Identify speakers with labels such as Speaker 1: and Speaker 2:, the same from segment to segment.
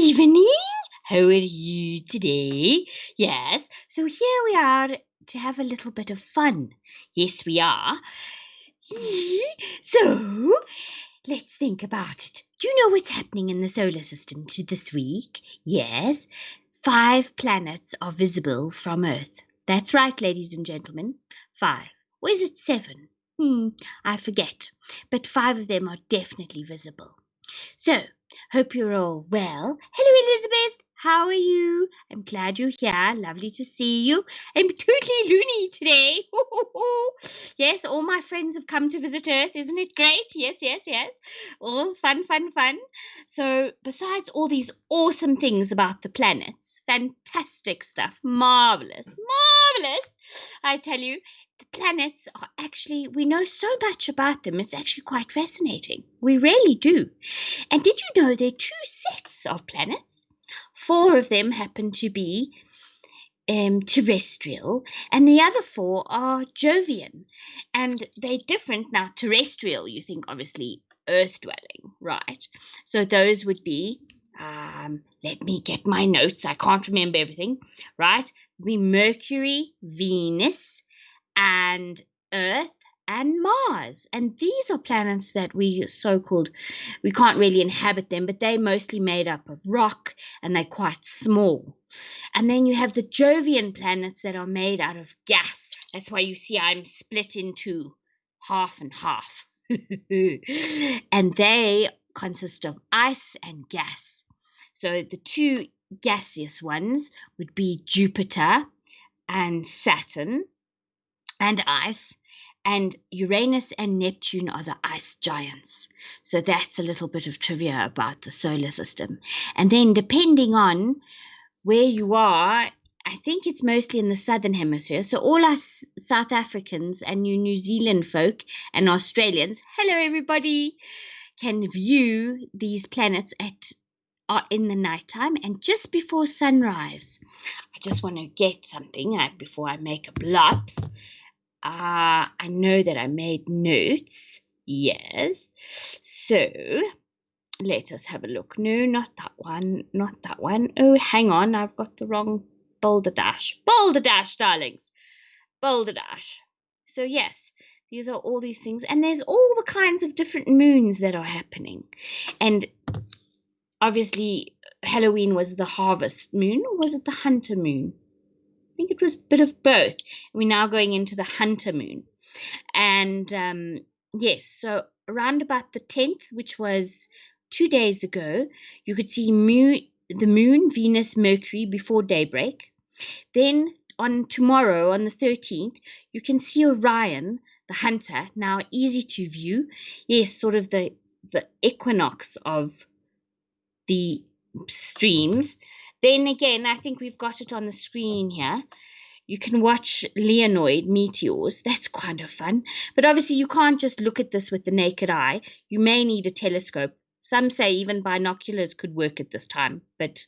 Speaker 1: evening. How are you today? Yes, so here we are to have a little bit of fun. Yes, we are. So, let's think about it. Do you know what's happening in the solar system this week? Yes, 5 planets are visible from Earth. That's right, ladies and gentlemen. 5. Or is it 7? I forget. But 5 of them are definitely visible. So, hope you're all well. Hello, Elizabeth. How are you? I'm glad you're here. Lovely to see you. I'm totally loony today. Yes, all my friends have come to visit Earth. Isn't it great? Yes, yes, yes. All fun, fun, fun. So, besides all these awesome things about the planets, fantastic stuff, marvelous, marvelous, I tell you, the planets are actually, we know so much about them. It's actually quite fascinating. We really do. And did you know there are 2 sets of planets? 4 of them happen to be terrestrial, and the other 4 are Jovian. And they're different. Now, terrestrial, you think obviously Earth dwelling, right? So those would be, let me get my notes. I can't remember everything, right? Mercury, Venus, and Earth and Mars. And these are planets that we can't really inhabit them, but they're mostly made up of rock and they're quite small. And then you have the Jovian planets that are made out of gas. That's why you see I'm split into half and half. And they consist of ice and gas. So the 2 gaseous ones would be Jupiter and Saturn and ice, and Uranus and Neptune are the ice giants. So that's a little bit of trivia about the solar system. And then depending on where you are, I think it's mostly in the southern hemisphere. So all us South Africans and you New Zealand folk and Australians, hello everybody, can view these planets in the nighttime and just before sunrise. I just want to get something before I make up laps. I know that I made notes. Yes. So, let us have a look. No, not that one. Not that one. Oh, hang on. I've got the wrong boulder dash. Boulder dash, darlings. Boulder dash. So, yes, these are all these things. And there's all the kinds of different moons that are happening. And obviously, Halloween was the harvest moon, or was it the hunter moon? I think it was a bit of both. We're now going into the hunter moon. And yes, so around about the 10th, which was 2 days ago, you could see the moon, Venus, Mercury before daybreak. Then on tomorrow, on the 13th, you can see Orion, the hunter, now easy to view. Yes, sort of the equinox of the streams. Then again, I think we've got it on the screen here. You can watch Leonid meteors. That's kind of fun. But obviously you can't just look at this with the naked eye. You may need a telescope. Some say even binoculars could work at this time, but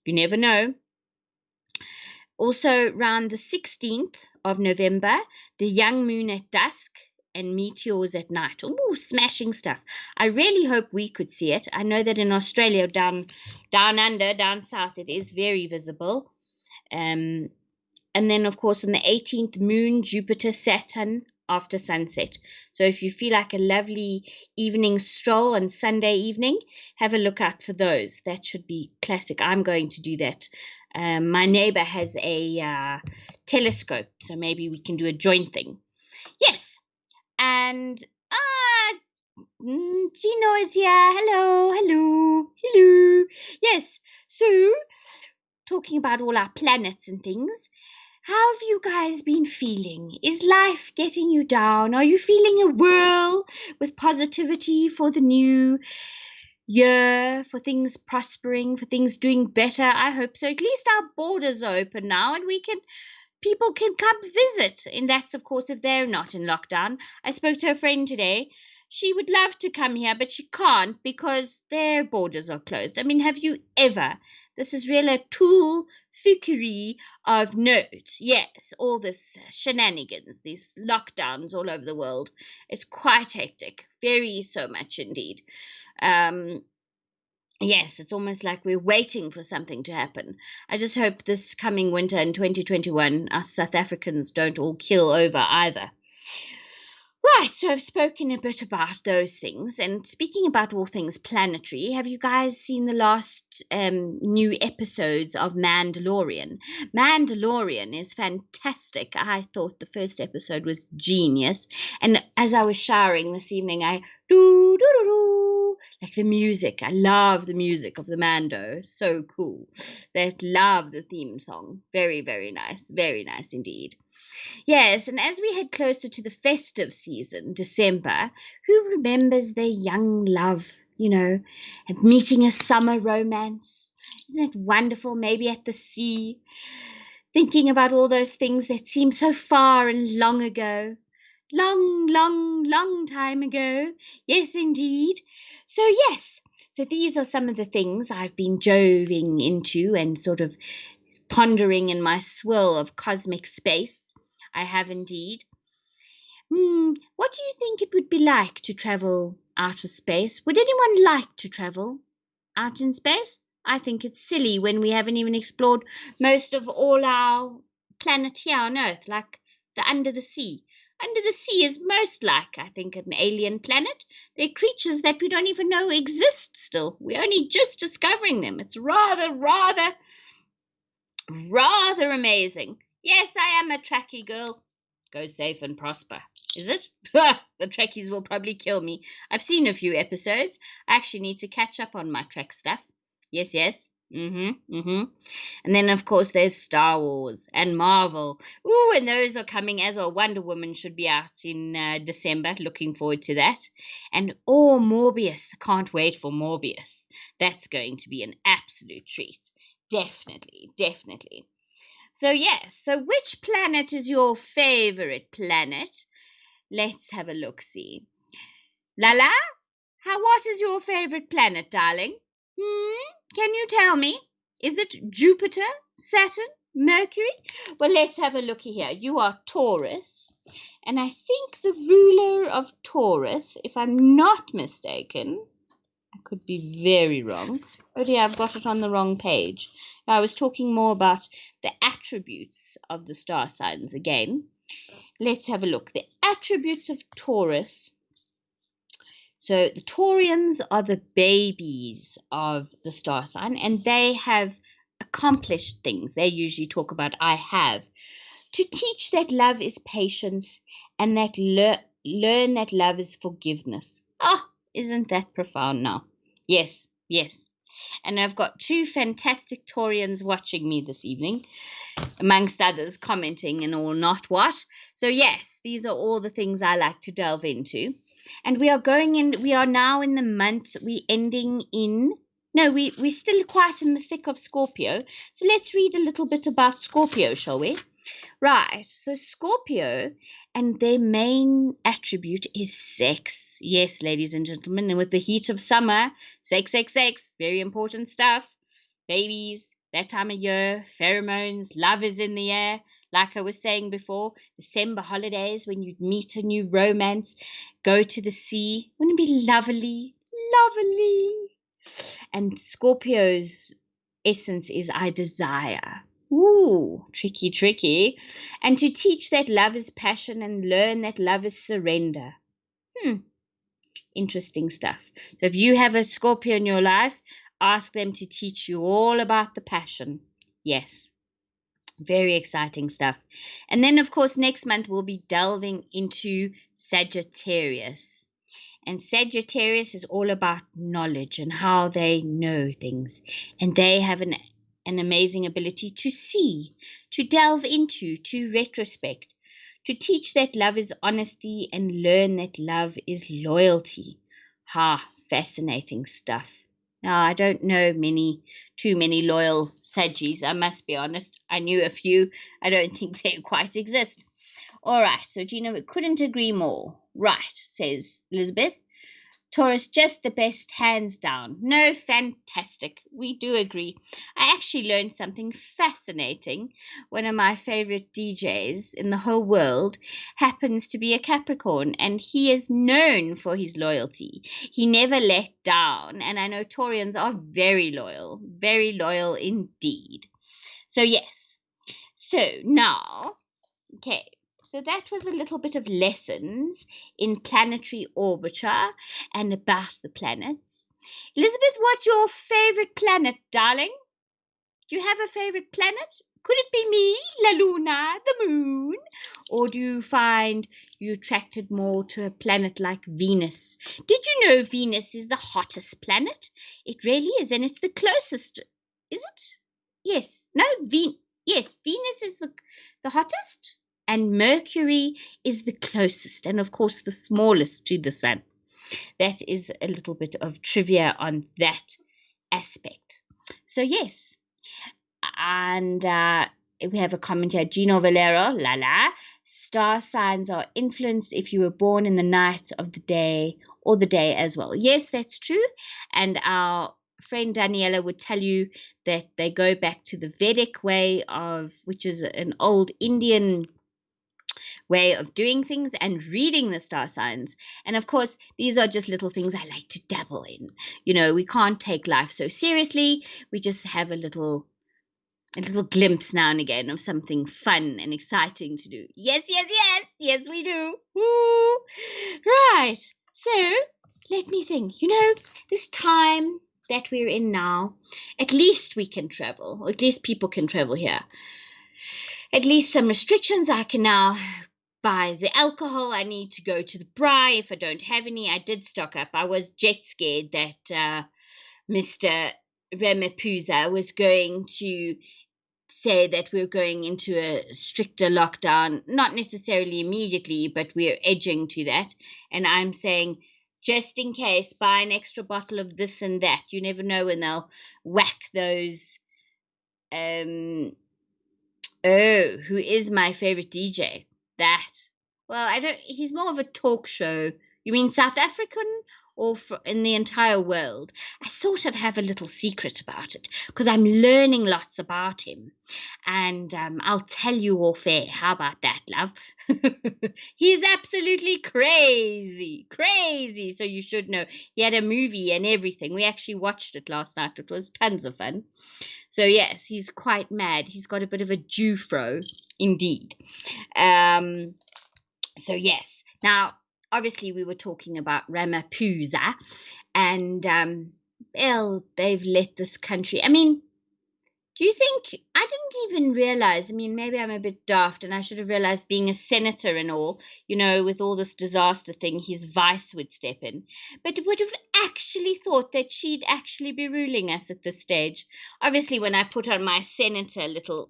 Speaker 1: you never know. Also, around the 16th of November, the young moon at dusk and meteors at night. Ooh, smashing stuff. I really hope we could see it. I know that in Australia, down south, it is very visible. And then, of course, on the 18th, moon, Jupiter, Saturn after sunset. So if you feel like a lovely evening stroll on Sunday evening, have a look out for those. That should be classic. I'm going to do that. My neighbor has a telescope, so maybe we can do a joint thing. Yes. And Gino is here. Hello, hello, hello. Yes. So, talking about all our planets and things, how have you guys been feeling? Is life getting you down? Are you feeling a whirl with positivity for the new year, for things prospering, for things doing better? I hope so. At least our borders are open now and people can come visit. And that's, of course, if they're not in lockdown. I spoke to a friend today. She would love to come here, but she can't because their borders are closed. I mean, have you ever? This is really a tomfoolery of note. Yes, all this shenanigans, these lockdowns all over the world. It's quite hectic. Very so much indeed. Yes, it's almost like we're waiting for something to happen. I just hope this coming winter in 2021, us South Africans don't all kill over either. Right, so I've spoken a bit about those things. And speaking about all things planetary, have you guys seen the last new episodes of Mandalorian? Mandalorian is fantastic. I thought the first episode was genius. And as I was showering this evening, I do do do do like the music. I love the music of the Mando. So cool. That love the theme song. Very, very nice. Very nice indeed. Yes, and as we head closer to the festive season, December, who remembers their young love, and meeting a summer romance? Isn't it wonderful? Maybe at the sea, thinking about all those things that seem so far and long ago. Long, long, long time ago. Yes, indeed. So, yes. So, these are some of the things I've been joving into and sort of pondering in my swill of cosmic space. I have indeed. What do you think it would be like to travel out of space? Would anyone like to travel out in space? I think it's silly when we haven't even explored most of all our planet here on Earth, like the under the sea. Under the sea is most like, I think, an alien planet. They're creatures that we don't even know exist still. We're only just discovering them. It's rather amazing. Yes, I am a Trekkie girl. Go safe and prosper. Is it? The Trekkies will probably kill me. I've seen a few episodes. I actually need to catch up on my Trek stuff. Yes, yes. And then, of course, there's Star Wars and Marvel. Ooh, and those are coming as well. Wonder Woman should be out in December. Looking forward to that. And Morbius. Can't wait for Morbius. That's going to be an absolute treat. Definitely, definitely. So, yes, so which planet is your favorite planet? Let's have a look see. Lala, what is your favorite planet, darling? Can you tell me? Is it Jupiter, Saturn, Mercury? Well, let's have a looky here. You are Taurus, and I think the ruler of Taurus, if I'm not mistaken, I could be very wrong. Oh dear, I've got it on the wrong page. I was talking more about the attributes of the star signs again. Let's have a look. The attributes of Taurus. So the Taurians are the babies of the star sign, and they have accomplished things. They usually talk about I have. To teach that love is patience and that learn that love is forgiveness. Isn't that profound now? Yes, yes. And I've got two fantastic Taurians watching me this evening, amongst others commenting and all not what. So yes, these are all the things I like to delve into. And we are now in the month, we're ending in, no, we're still quite in the thick of Scorpio. So let's read a little bit about Scorpio, shall we? Right, so Scorpio, and their main attribute is sex. Yes, ladies and gentlemen, and with the heat of summer, sex, very important stuff. Babies, that time of year, pheromones, love is in the air. Like I was saying before, December holidays when you'd meet a new romance, go to the sea. Wouldn't it be lovely? Lovely. And Scorpio's essence is I desire. Ooh, tricky, tricky. And to teach that love is passion and learn that love is surrender. Interesting stuff. So if you have a Scorpio in your life, ask them to teach you all about the passion. Yes, very exciting stuff. And then, of course, next month we'll be delving into Sagittarius. And Sagittarius is all about knowledge and how they know things. And they have an amazing ability to see, to delve into, to retrospect, to teach that love is honesty and learn that love is loyalty. Fascinating stuff. Now, I don't know too many loyal Saggies, I must be honest. I knew a few. I don't think they quite exist. All right, so Gina, we couldn't agree more. Right, says Elizabeth. Taurus, just the best, hands down. No, fantastic. We do agree. I actually learned something fascinating. One of my favorite DJs in the whole world happens to be a Capricorn, and he is known for his loyalty. He never let down, and I know Taurians are very loyal indeed. So, yes. So, now, okay. So that was a little bit of lessons in planetary orbiter and about the planets. Elizabeth, what's your favorite planet, darling? Do you have a favorite planet? Could it be me, La Luna, the moon? Or do you find you attracted more to a planet like Venus? Did you know Venus is the hottest planet? It really is, and it's the closest. Is it? Yes. No, yes, Venus is the hottest, and Mercury is the closest, and of course the smallest to the sun. That is a little bit of trivia on that aspect. So, yes. And we have a comment here, Gino Valero, la. Star signs are influenced if you were born in the night of the day or the day as well. Yes, that's true. And our friend Daniela would tell you that they go back to the Vedic way which is an old Indian way of doing things and reading the star signs. And of course, these are just little things I like to dabble in. We can't take life so seriously. We just have a little glimpse now and again of something fun and exciting to do. Yes, we do. Woo. Right. So let me think. This time that we're in now, at least we can travel, or at least people can travel here. At least some restrictions. I can now buy the alcohol. I need to go to the braai if I don't have any. I did stock up. I was jet scared that Mr. Ramaphosa was going to say that we're going into a stricter lockdown, not necessarily immediately, but we're edging to that. And I'm saying, just in case, buy an extra bottle of this and that. You never know when they'll whack those. Who is my favorite DJ? That. Well, he's more of a talk show. You mean South African or in the entire world? I sort of have a little secret about it because I'm learning lots about him. And I'll tell you off air. How about that, love? He's absolutely crazy. Crazy. So you should know. He had a movie and everything. We actually watched it last night. It was tons of fun. So, yes, he's quite mad. He's got a bit of a Jew-fro, indeed. So, yes. Now, obviously, we were talking about Ramaphosa. And, they've let this country. I mean, do you think, I didn't even realize, maybe I'm a bit daft and I should have realized being a senator and all, with all this disaster thing, his vice would step in. But would have actually thought that she'd actually be ruling us at this stage. Obviously, when I put on my senator little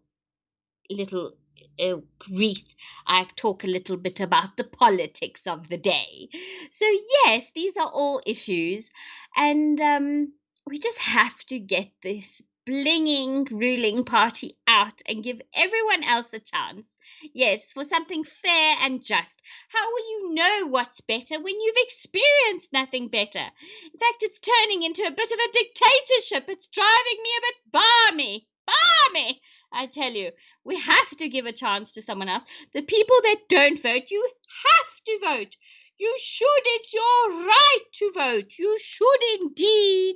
Speaker 1: wreath, I talk a little bit about the politics of the day. So, yes, these are all issues. And we just have to get this blinging ruling party out and give everyone else a chance. Yes, for something fair and just. How will you know what's better when you've experienced nothing better? In fact, it's turning into a bit of a dictatorship. It's driving me a bit balmy. Balmy! I tell you, we have to give a chance to someone else. The people that don't vote, you have to vote. You should. It's your right to vote. You should indeed.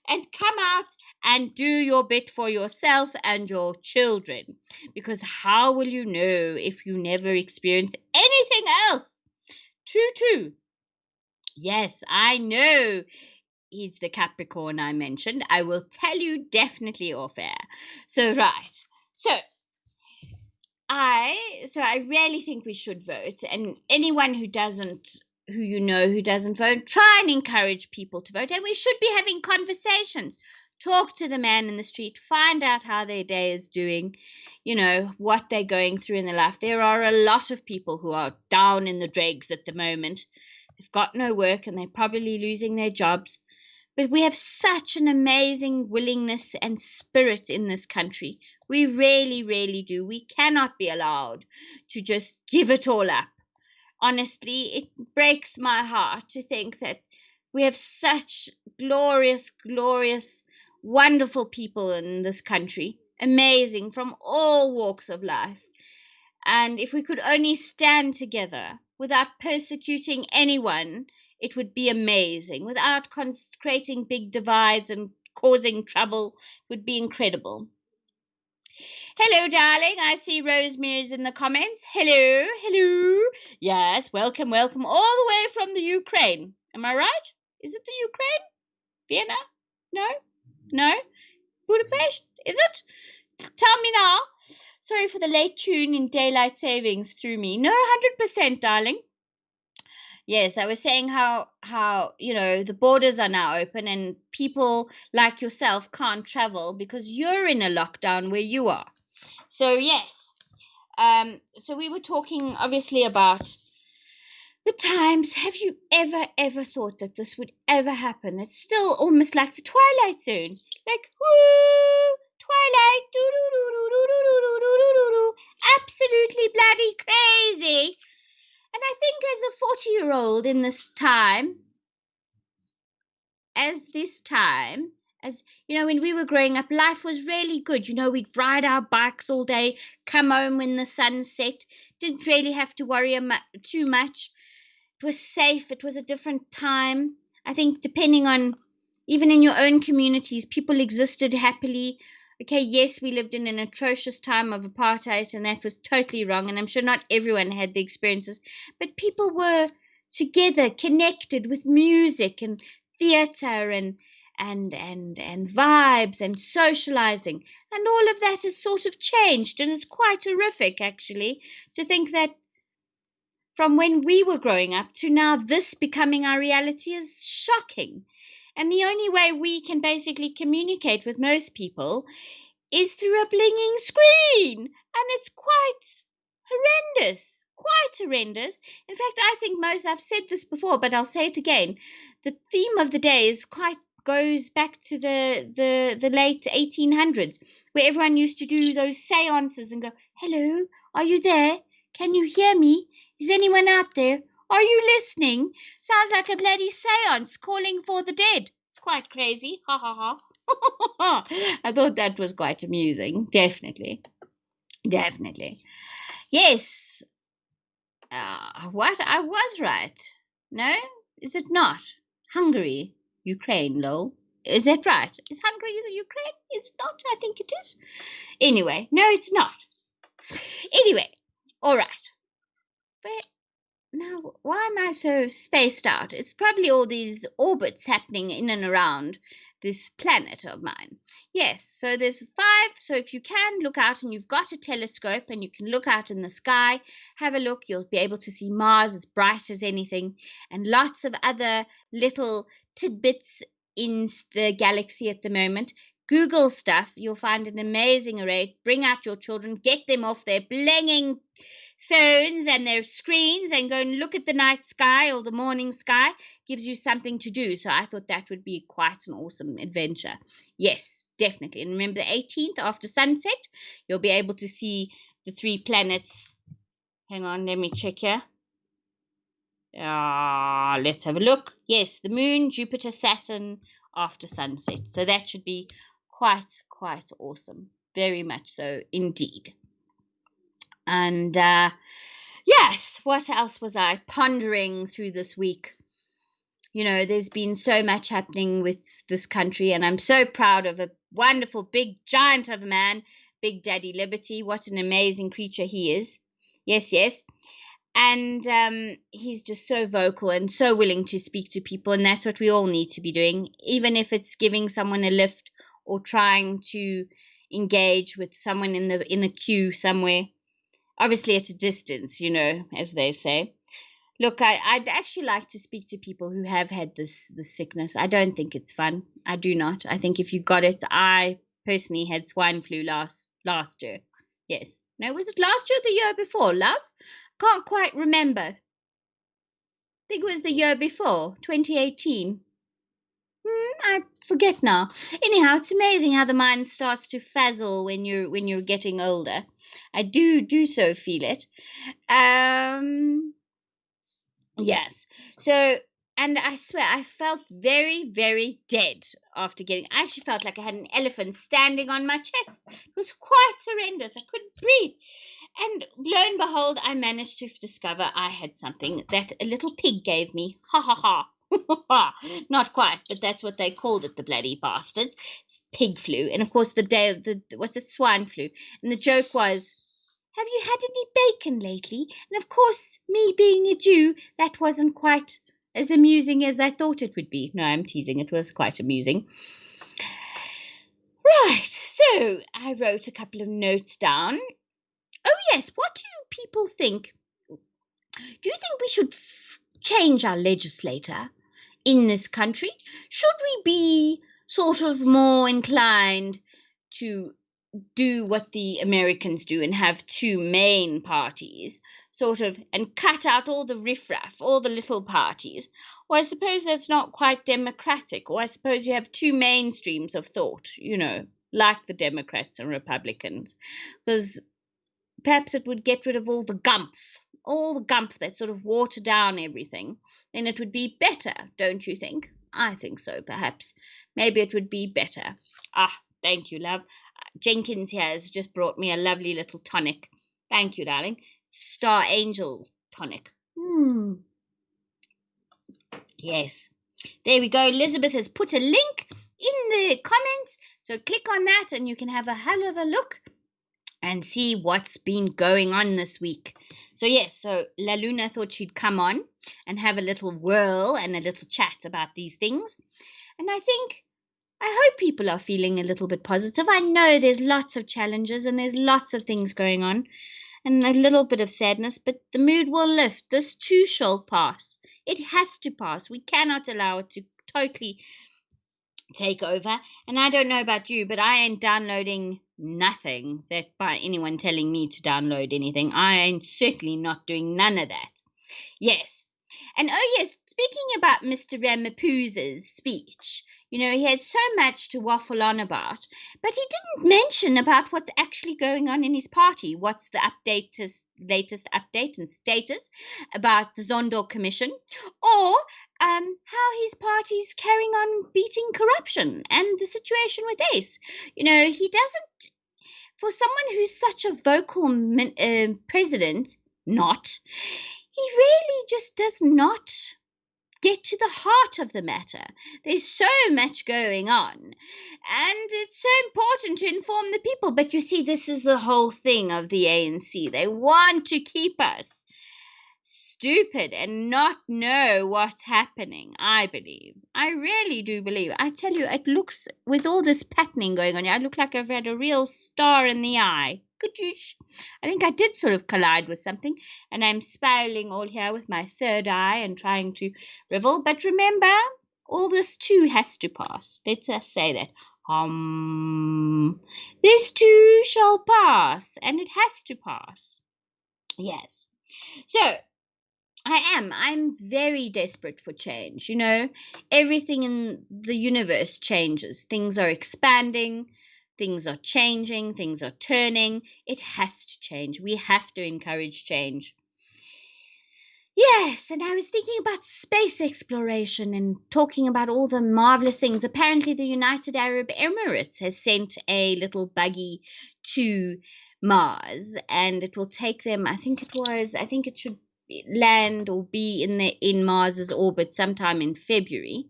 Speaker 1: And come out and do your bit for yourself and your children. Because how will you know if you never experience anything else? True. Yes, I know. He's the Capricorn I mentioned. I will tell you definitely off air. So, right. So I really think we should vote. And anyone who doesn't vote, try and encourage people to vote. And we should be having conversations. Talk to the man in the street. Find out how their day is doing. What they're going through in their life. There are a lot of people who are down in the dregs at the moment. They've got no work and they're probably losing their jobs. But we have such an amazing willingness and spirit in this country. We really, really do. We cannot be allowed to just give it all up. Honestly, it breaks my heart to think that We have such glorious, glorious, wonderful people in this country. Amazing from all walks of life. And if we could only stand together without persecuting anyone, it would be amazing. Without creating big divides and causing trouble, it would be incredible. Hello, darling. I see Rosemary's in the comments. Hello, hello. Yes, welcome, welcome, all the way from the Ukraine. Am I right? Is it the Ukraine? Vienna? No? No? Budapest? Is it? Tell me now. Sorry for the late tune in daylight savings threw me. No, 100%, darling. Yes, I was saying how the borders are now open and people like yourself can't travel because you're in a lockdown where you are. So yes. So we were talking obviously about the times. Have you ever thought that this would ever happen? It's still almost like the Twilight Zone. Like, woo, Twilight, do. Absolutely bloody crazy. And I think as a 40-year-old in this time, as when we were growing up, life was really good. We'd ride our bikes all day, come home when the sun set, didn't really have to worry too much. It was safe. It was a different time. I think depending on, even in your own communities, people existed happily. Okay, yes, we lived in an atrocious time of apartheid, and that was totally wrong. And I'm sure not everyone had the experiences, but people were together, connected with music and theatre and vibes and socializing. And all of that has sort of changed, and it's quite horrific, actually, to think that from when we were growing up to now this becoming our reality is shocking. And the only way we can basically communicate with most people is through a blinging screen. And it's quite horrendous. Quite horrendous. In fact, I think I've said this before, but I'll say it again. The theme of the day goes back to the late 1800s, where everyone used to do those seances and go, hello, are you there? Can you hear me? Is anyone out there? Are you listening? Sounds like a bloody seance calling for the dead. It's quite crazy. Ha ha ha. I thought that was quite amusing. Definitely. Definitely. Yes. What? I was right. No? Is it not? Hungary, Ukraine, lol. Is that right? Is Hungary the Ukraine? Is it not? I think it is. Anyway, no, it's not. Anyway, all right. But now, why am I so spaced out? It's probably all these orbits happening in and around this planet of mine. Yes, so there's 5. So if you can look out and you've got a telescope and you can look out in the sky, have a look, you'll be able to see Mars as bright as anything and lots of other little tidbits in the galaxy at the moment. Google stuff, you'll find an amazing array. Bring out your children, get them off their blinging phones and their screens and go and look at the night sky or the morning sky. Gives you something to do. So I thought that would be quite an awesome adventure. Yes, definitely. And remember the 18th after sunset, you'll be able to see the 3 planets. Hang on, let me check here. Let's have a look. Yes, the moon, Jupiter, Saturn after sunset. So that should be quite awesome. Very much so indeed. And yes, what else was I pondering through this week? There's been so much happening with this country, and I'm so proud of a wonderful big giant of a man, Big Daddy Liberty. What an amazing creature he is. Yes. And he's just so vocal and so willing to speak to people, and that's what we all need to be doing, even if it's giving someone a lift or trying to engage with someone in a queue somewhere. Obviously at a distance, as they say. Look, I'd actually like to speak to people who have had this sickness. I don't think it's fun. I do not. I think if you got it, I personally had swine flu last year. Yes. No, was it last year or the year before, love? Can't quite remember. I think it was the year before, 2018. I forget now. Anyhow, it's amazing how the mind starts to fazzle when you're getting older. I do so feel it. Yes. So, And I swear, I felt very, very dead after I actually felt like I had an elephant standing on my chest. It was quite horrendous. I couldn't breathe. And lo and behold, I managed to discover I had something that a little pig gave me. Ha ha ha. Not quite, but that's what they called it, the bloody bastards. Pig flu. And of course, the day of swine flu. And the joke was, have you had any bacon lately? And of course, me being a Jew, that wasn't quite as amusing as I thought it would be. No, I'm teasing. It was quite amusing. Right, so I wrote a couple of notes down. Oh, yes, what do people think? Do you think we should change our legislator in this country? Should we be sort of more inclined to do what the Americans do and have two main parties, sort of, and cut out all the riffraff, all the little parties? Or I suppose that's not quite democratic. Or I suppose you have two main streams of thought, like the Democrats and Republicans. Because perhaps it would get rid of all the gumph that sort of water down everything. Then it would be better, don't you think? I think so, perhaps. Maybe it would be better. Ah, thank you, love. Jenkins here has just brought me a lovely little tonic. Thank you, darling. Star Angel tonic. Yes. There we go. Elizabeth has put a link in the comments. So click on that and you can have a hell of a look and see what's been going on this week. So yes, so La Luna thought she'd come on and have a little whirl and a little chat about these things. And I hope people are feeling a little bit positive. I know there's lots of challenges and there's lots of things going on and a little bit of sadness, but the mood will lift. This too shall pass. It has to pass. We cannot allow it to totally take over. And I don't know about you, but I ain't downloading nothing that by anyone telling me to download anything. I ain't certainly not doing none of that. Yes. And oh yes, speaking about Mr. Ramaphosa's speech, he had so much to waffle on about, but he didn't mention about what's actually going on in his party. What's the latest update and status about the Zondo Commission, or how his party's carrying on beating corruption and the situation with ACE. He doesn't, for someone who's such a vocal president, he really just does not get to the heart of the matter. There's so much going on, and it's so important to inform the people. But you see, this is the whole thing of the ANC. They want to keep us stupid and not know what's happening, I believe. I really do believe. I tell you, it looks, with all this patterning going on, I look like I've had a real star in the eye. I think I did sort of collide with something, and I'm spiraling all here with my third eye and trying to revel. But remember, all this too has to pass. Let's just say that. This too shall pass, and it has to pass. Yes. So, I'm very desperate for change. Everything in the universe changes. Things are expanding. Things are changing, things are turning. It has to change. We have to encourage change. Yes, and I was thinking about space exploration and talking about all the marvelous things. Apparently, the United Arab Emirates has sent a little buggy to Mars, and it will take them, I think it should land or be in Mars's orbit sometime in February.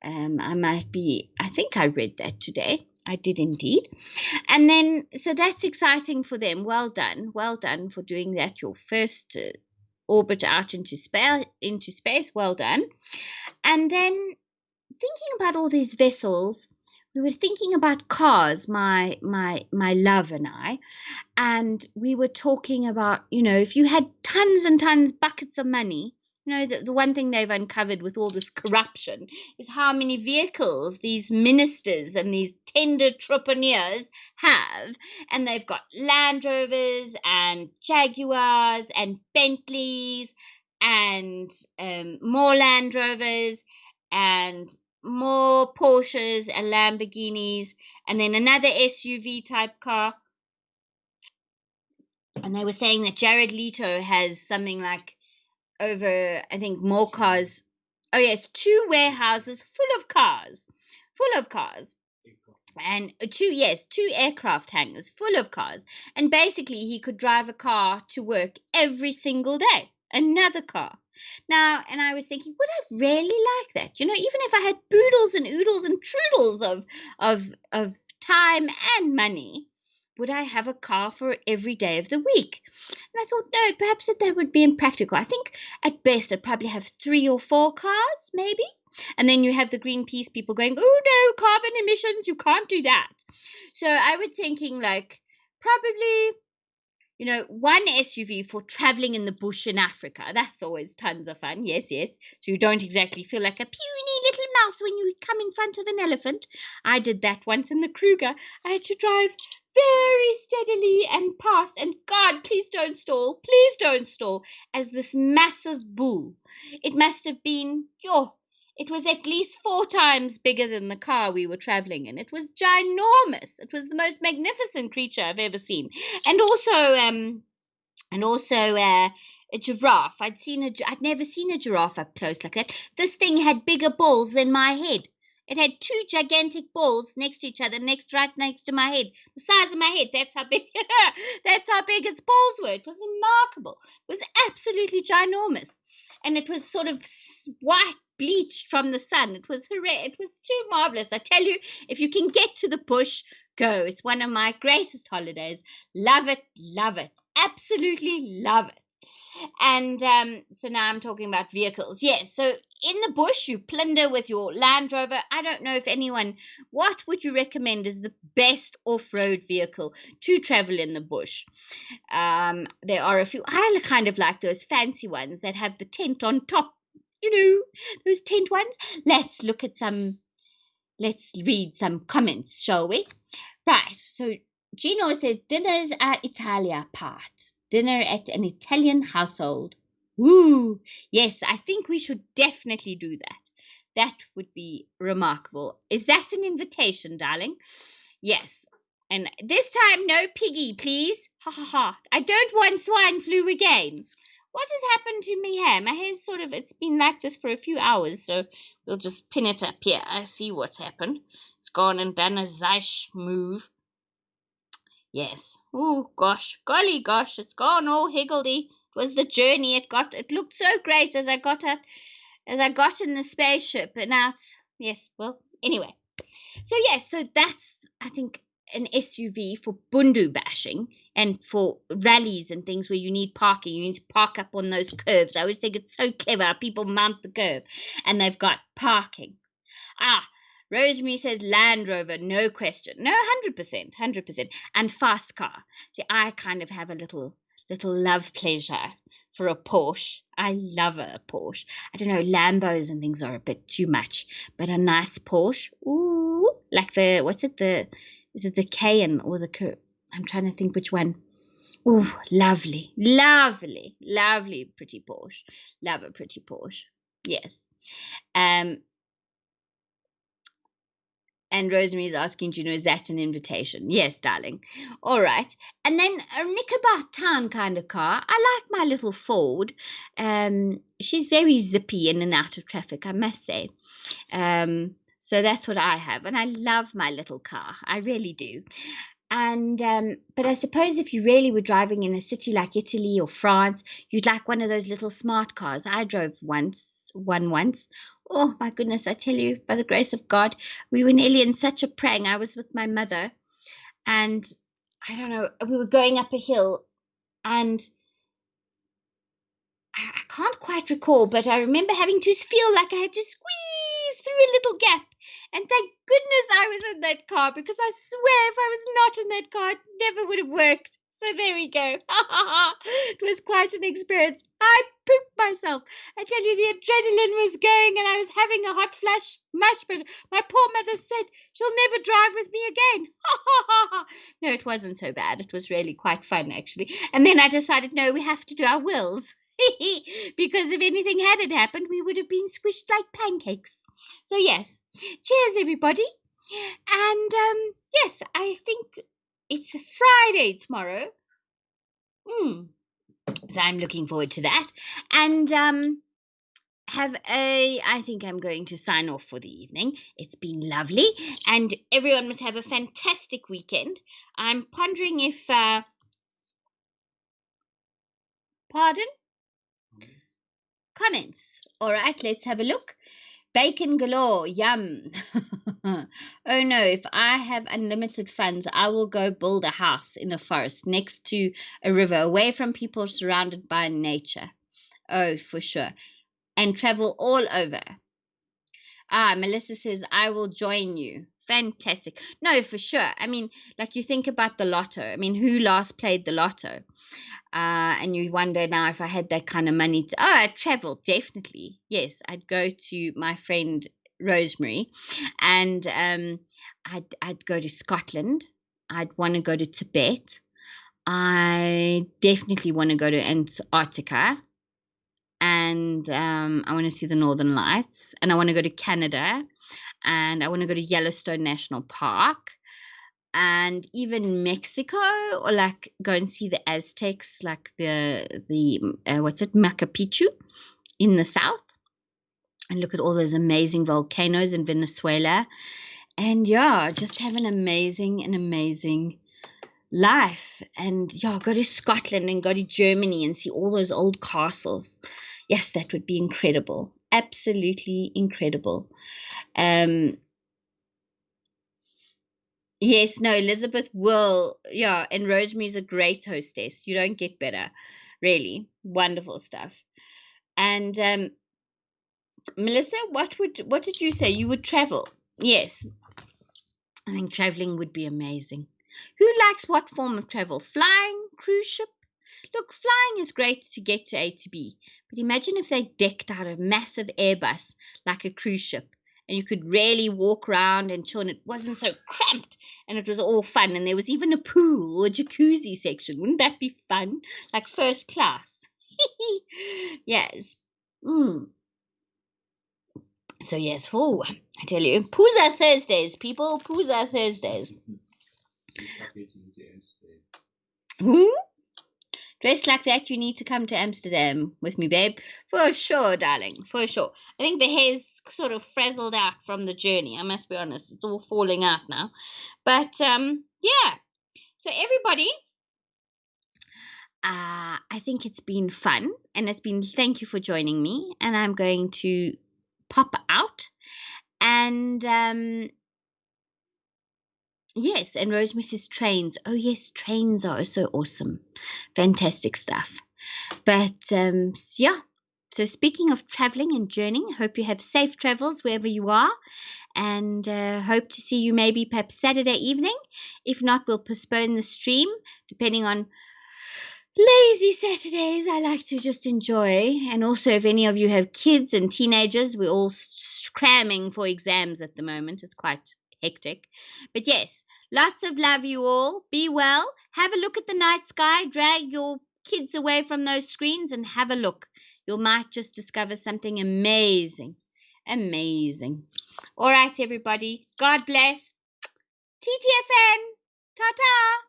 Speaker 1: I think I read that today. I did indeed. And then, so that's exciting for them. Well done for doing that. Your first orbit out into space. Well done. And then thinking about all these vessels, we were thinking about cars, my love and I, and we were talking about, if you had tons and tons, buckets of money. The one thing they've uncovered with all this corruption is how many vehicles these ministers and these tender entrepreneurs have. And they've got Land Rovers and Jaguars and Bentleys and more Land Rovers and more Porsches and Lamborghinis and then another SUV type car. And they were saying that Jared Leto has something like over, I think, more cars, Oh yes, 2 warehouses full of cars, and 2 aircraft hangars full of cars. And basically, he could drive a car to work every single day, another car. Now, and I was thinking, would I really like that? Even if I had boodles and oodles and troodles of time and money, would I have a car for every day of the week? And I thought, no, perhaps that would be impractical. I think at best I'd probably have 3 or 4 cars, maybe. And then you have the Greenpeace people going, oh no, carbon emissions, you can't do that. So I was thinking like probably, 1 SUV for traveling in the bush in Africa. That's always tons of fun. Yes, yes. So you don't exactly feel like a puny little mouse when you come in front of an elephant. I did that once in the Kruger. I had to drive very steadily and past, and God, please don't stall, as this massive bull. It must have been, it was at least 4 times bigger than the car we were traveling in. It was ginormous. It was the most magnificent creature I've ever seen. And also a giraffe. I'd never seen a giraffe up close like that. This thing had bigger balls than my head. It had 2 gigantic balls next to each other, right next to my head, the size of my head. That's how big. That's how big its balls were. It was remarkable. It was absolutely ginormous, and it was sort of white, bleached from the sun. It was It was too marvelous. I tell you, if you can get to the bush, go. It's one of my greatest holidays. Love it, absolutely love it. And so now I'm talking about vehicles. Yes, so in the bush, you plunder with your Land Rover. I don't know if what would you recommend is the best off-road vehicle to travel in the bush? There are a few. I kind of like those fancy ones that have the tent on top. Those tent ones. Let's read some comments, shall we? Right, so Gino says, dinners at Italia part. Dinner at an Italian household. Woo! Yes, I think we should definitely do that. That would be remarkable. Is that an invitation, darling? Yes. And this time, no piggy, please. Ha ha ha. I don't want swine flu again. What has happened to my hair? My hair's it's been like this for a few hours, so we'll just pin it up here. I see what's happened. It's gone and done a Zeiss move. Yes. Oh, gosh. Golly gosh, it's gone all higgledy. It was the journey. It looked so great as I got in the spaceship, and now yes, well, anyway. So yes, so that's, I think, an SUV for bundu bashing and for rallies and things where you need parking. You need to park up on those curves. I always think it's so clever. People mount the curve and they've got parking. Rosemary says Land Rover, no question. No, 100%. And fast car. See, I kind of have a little love pleasure for a Porsche. I love a Porsche. I don't know, Lambos and things are a bit too much, but a nice Porsche. Ooh, like is it the Cayenne or the Curve? I'm trying to think which one. Ooh, lovely, pretty Porsche. Love a pretty Porsche. Yes. And Rosemary's asking, is that an invitation? Yes, darling. All right. And then a Knickerbocker town kind of car. I like my little Ford. She's very zippy in and out of traffic, I must say. So that's what I have. And I love my little car. I really do. And but I suppose if you really were driving in a city like Italy or France, you'd like one of those little smart cars. I drove one once. Oh my goodness, I tell you, by the grace of God, we were nearly in such a prang. I was with my mother, and I don't know, we were going up a hill, and I can't quite recall, but I remember having to feel like I had to squeeze through a little gap. And thank goodness I was in that car, because I swear if I was not in that car, it never would have worked. So there we go. It was quite an experience. I pooped myself. I tell you, the adrenaline was going and I was having a hot flash much, but my poor mother said she'll never drive with me again. No, it wasn't so bad. It was really quite fun, actually. And then I decided, no, we have to do our wills. Because if anything hadn't happened, we would have been squished like pancakes. So yes, cheers everybody. And yes, I think it's a Friday tomorrow. So I'm looking forward to that. And I think I'm going to sign off for the evening. It's been lovely, and everyone must have a fantastic weekend. I'm pondering if, pardon? Comments. All right, let's have a look. Bacon galore, yum. Oh no, if I have unlimited funds, I will go build a house in a forest next to a river, away from people, surrounded by nature. Oh, for sure. And travel all over. Melissa says, I will join you. Fantastic. No, for sure. I mean, like you think about the lotto. I mean, who last played the lotto? And you wonder now if I had that kind of money I'd travel, definitely. Yes, I'd go to my friend Rosemary, and I'd go to Scotland. I'd want to go to Tibet. I definitely want to go to Antarctica, and I want to see the Northern Lights, and I want to go to Canada, and I want to go to Yellowstone National Park, and even Mexico, or like go and see the Aztecs, like the what's it, Machu Picchu in the south, and look at all those amazing volcanoes in Venezuela, and yeah, just have an amazing life. And yeah, go to Scotland and go to Germany and see all those old castles. Yes, that would be incredible, absolutely incredible. Yes, no, Elizabeth will, yeah, and Rosemary's a great hostess. You don't get better, really. Wonderful stuff. And Melissa, what did you say? You would travel? Yes, I think traveling would be amazing. Who likes what form of travel? Flying, cruise ship? Look, flying is great to get to A to B, but imagine if they decked out a massive Airbus like a cruise ship, and you could really walk around and chill, and it wasn't so cramped, and it was all fun, and there was even a pool or jacuzzi section. Wouldn't that be fun? Like first class. Yes. So yes, oh, I tell you, Pooza Thursdays, people, Pooza Thursdays. Who? Dressed like that, you need to come to Amsterdam with me, babe. For sure, darling. For sure. I think the hair's sort of frazzled out from the journey. I must be honest. It's all falling out now. But, yeah. So, everybody, I think it's been fun. And thank you for joining me. And I'm going to pop out. And, yes, and Rosemary says trains. Oh, yes, trains are so awesome. Fantastic stuff. But yeah, so speaking of traveling and journeying, hope you have safe travels wherever you are, and hope to see you maybe perhaps Saturday evening. If not, we'll postpone the stream depending on lazy Saturdays. I like to just enjoy. And also, if any of you have kids and teenagers, we're all cramming for exams at the moment. It's quite hectic. But yes, lots of love, you all. Be well. Have a look at the night sky. Drag your kids away from those screens and have a look. You might just discover something amazing. Amazing. All right, everybody. God bless. TTFN. Ta-ta.